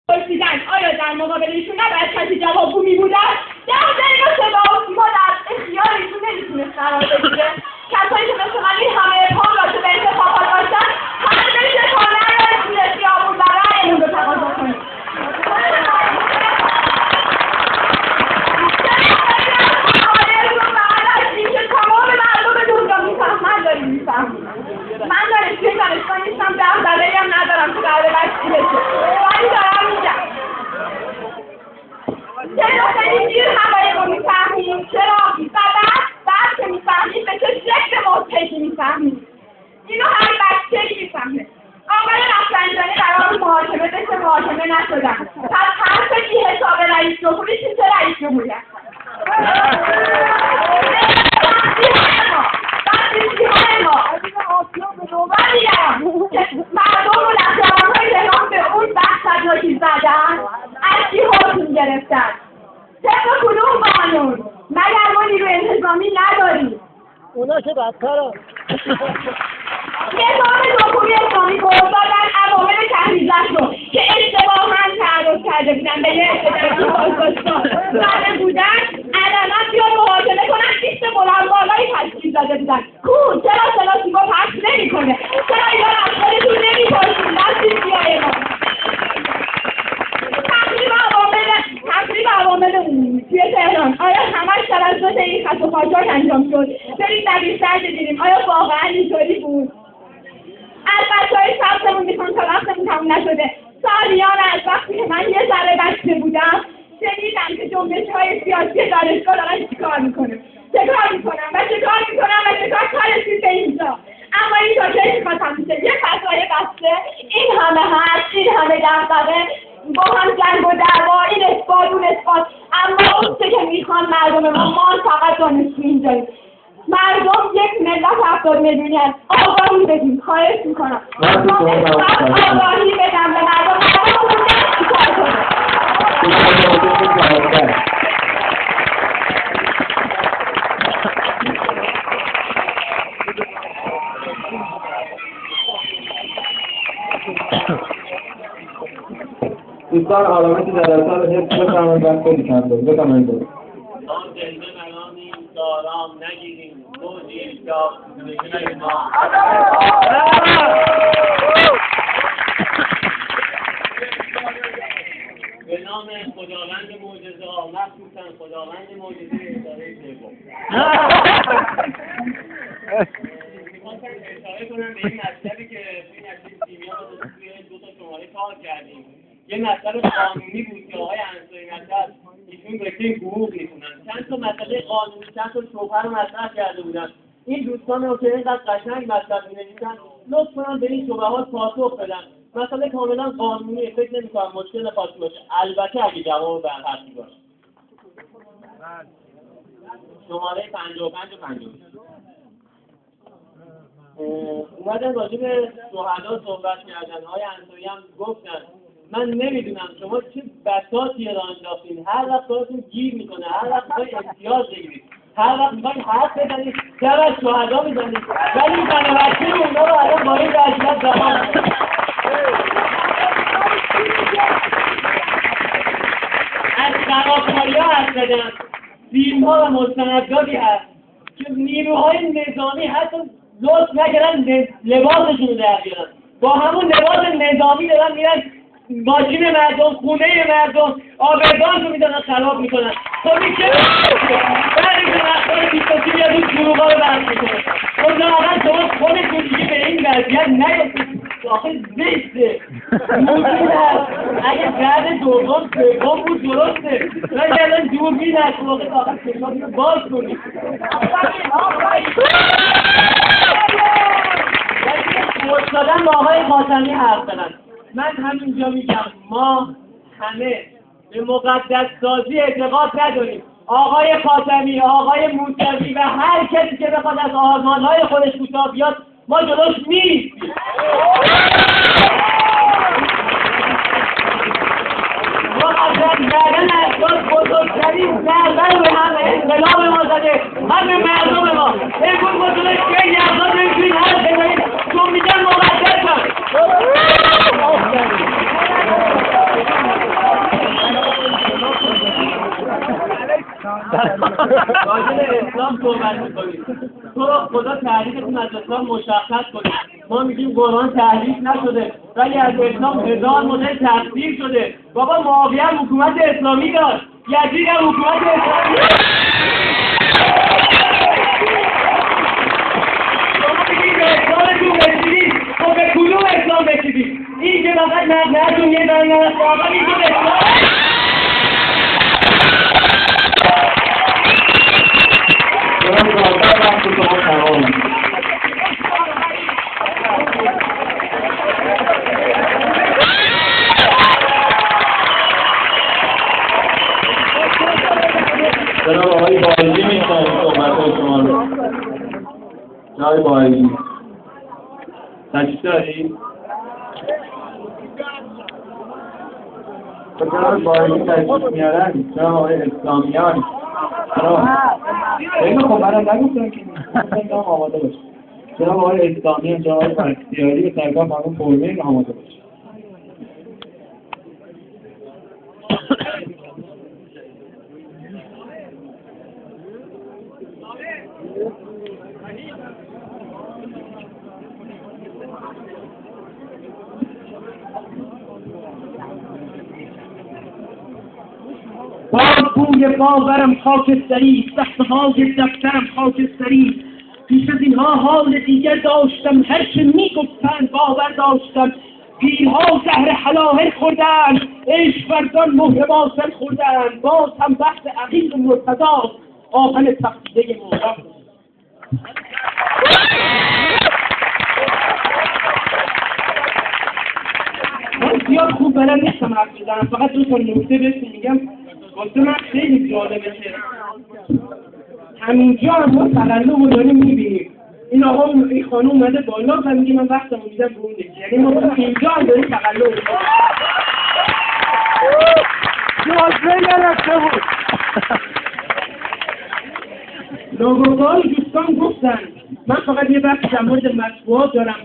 پرسیدن آیا در مقابل ایشون نباید کسی جوابگو می‌بودن؟ در دقیقه صدا و سیما در اختیار ایشون نمیتونست قرار بگیره. کسایی که مثل من این همه ابهام راجع به انتخابات داشتن هر بشه تا نرن توی خیابون و رأیمون رو تقاضا کنیم. من دانشجوی دانشگاه نیستم، دغدغه‌ای هم ندارم که قراره وکیل بشه، ولی دارم میگم چرا خیلی دیر حقایق رو میفهمیم؟ چرا؟ بعد که میفهمیم به چه شکل مضحکی میفهمیم؟ اینو هر بچه‌ای میفهمه. آقای رفسنجانی قرار محاکمه بشه، محاکمه نشدن. پس حرف بی حساب رئیس جمهوری چه رئیس جمهوری هست؟ مردم و لحظه‌های تهران به اون بحث‌هایی زدن از چی حکم گرفتن؟ طبق کدوم قانون؟ مگر ما نیروی انتظامی نداریم؟ اونا که بدتره. نظام جمهوری اسلامی قول دادن عوامل تحریزش رو که اشتباهاً تعرض کرده بودن به یه اشتباهی بازداشتان زده بودن، علنا بیان محاکمه کنن لیست بلند بالایی تشکیل داده بودن. چرا سلاسیما پخش نمی‌کنه؟ چرا اینا افکارتون نمی‌پرسید؟ دستید بیای ما تخریب عوامل عمومی توی تهران آیا همش توسط این خط و خاجات انجام شد؟ برید دقیق‌تر ببینیم آیا واقعا اینطوری بود؟ از بچه‌های سبزمون میخوان تا وقتمون تموم نشده. سالیان از وقتی که من یه ذره بچه بودم شنیدم که جنبش‌های سیاسی دانشگاه دارن چیکار میکنن و چه کار رسید به اینجا. اما این تا که میخواد تموم شه یه فضای بسته، این همه هست، این همه دغدغه، با هم جنگ و دعوا، این اثبات اون اثبات، اما اون چه که میخوان مردم ما فقط دانشجو اینجاییم. مردم یک ملت 70 میلیونی هست. آگاهی بدیم، خواهش میکنم آگاهی بدم به مردم چیکار کنه. دوستان علامتی در اثر حفظ بفرمایید و خیلی کم دارید. بفرمایید. آن دلمه منانی دارام نگیریم موجی یا نگیریم ما. به نام خداوند معجزه‌ها، مخصوصاً خداوند معجزه اداره سوم. می‌خواستم اشاره کنم به این مطلبی که توی نشریه سیمیا توی 2 تا شماره کار کردیم. یه مطلب قانونی بود که آقای انصاری مطلب ایشون رشته حقوق می‌خونن. چند تا مسئله قانونی، چند تا شبهه رو مطرح کرده بودن. این دوستان رو که اینقدر قشنگ مطلب می‌نویسن، لطف کنن به این شبهات پاسخ بدن. مسئله کاملا قانونی، فکر نمی‌کنم مشکل خاصی باشه. البته اگه جواب به حرفی باشه. شماره 55 و 56 اومدن راجع به شهدا صحبت کردن. آقای انصاری هم گفتن من نمیدونم شما چه بساطی را انداختین، هر وقت کارتون گیر میکنه، هر وقت میخواین امتیاز بگیرید، هر وقت میخواین حرف بزنید در از شهدا میزنید، ولی زن بچه اونا رو الان با این وضعیت زمان از خرابکاری ها حرف زدن. فیلم ها و مستنداتی هست که نیروهای نظامی حتی لطف نکردن لباسشون رو در بیارن، با همون لباس نظامی دارن میرن ماشین مردم، خونه مردم، آبرگان رو میدونن خراب میکنن. خب این چه بعد این وقتهای بیستاسی میاد این دروغا رو بحث میکنن. خب واقعا شما خودتون دیگه به این وضعیت نیفتید. آخه زشته موجود هست. اگه بعد دوم سوم بود درسته، ولی الان دوربین هست واقع آخر چشماتی رو باز کنید. ولی دادن با آقای خاتمی حرف زدن. من همینجا میگم ما همه به مقدس سازی اعتقاد نداریم. آقای خاتمی، آقای موسوی و هر کسی که بخواد از آرمان‌های خودش کوتاه بیاد ما جلوش نیستیم. مقدس کردن افراد بزرگترین ضربه رو به هم انقلاب ما زده، هم به مردم ما. امروز ما جلوش خیلی افراد نمیتونیم حرف بزنیم چون میگن مقدسن. راجع به اسلام صحبت می‌کنیم. تو را خدا تعریفتون از اسلام مشخص کنید. ما میگیم قرآن تحریف نشده ولی از اسلام 1000 مدل تفسیر شده. بابا معاویه هم حکومت اسلامی داشت، یزید هم حکومت اسلامی داشت. شما میگید به اسلامتون رسیدید، خب به کدوم اسلام رسیدید؟ این که فقط نهتون یه دنگ است، واقعا این که اسلام جناب آقای بایزی می‌خواهیم صحبت‌های شما رو. جناب بایزی تشریف دارید؟ جناب بایزی تشریف میارن. جناب آقای اسلامیان خیلی خب منم نگفتم که می‌خواستم آماده باشه. جناب آقای اسلامیان، جناب آقای بختیاری به سرگاه خانم فرمین آماده باشه. باز بوی باورم خاکستری، صفحه‌های دفترم خاکستری. پیش از اینها حال دیگر داشتم، هرچه میگفتند باور داشتم. پیرها زهر حلاهل خوردند، عشق ورزان مهر باطل خوردند. باز هم بحث عقیق مرتضی، آهن تفسیده مورد. من زیاد خوب بلد نیستم حرف بزنم، فقط دو تا نکته بهتون میگم واسه من خیلی جالبه که همینجا هم ما تقلب رو داریم میبینیم. این آقا این خانم اومده بالا و میگه من وقتم رو میدم به اون یکی، یعنی ما اینجا هم داریم تقلب رو لوگوهای دوستان گفتن. من فقط یه بحث در مورد مطبوعات دارم.